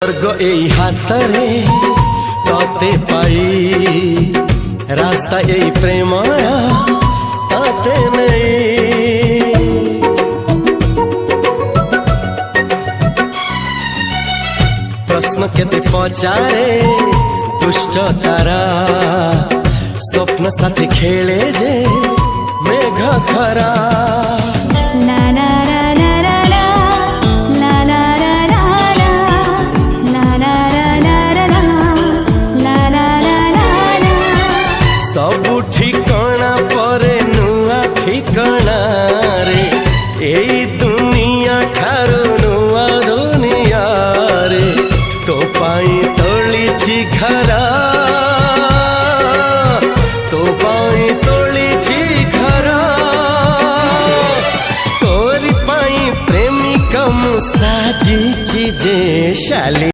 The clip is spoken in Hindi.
स्वर्ग এই হাতরে তাতে পাই রাস্তা এই প্রেমরা তাতে নেই প্রশ্ন কেতে পচারে দুষ্ট তারা স্বপ্ন সাথে খেলে যে মেঘ খরা सबु ठिकाना परे नुआ ठिकाना रे एई दुनिया ठारू नुआ दुनिया रे तो पाई तोलिछि घरा तो पाई तोलिछि घरा तोरी पाई प्रेमिका मु साजिछि जे शाली।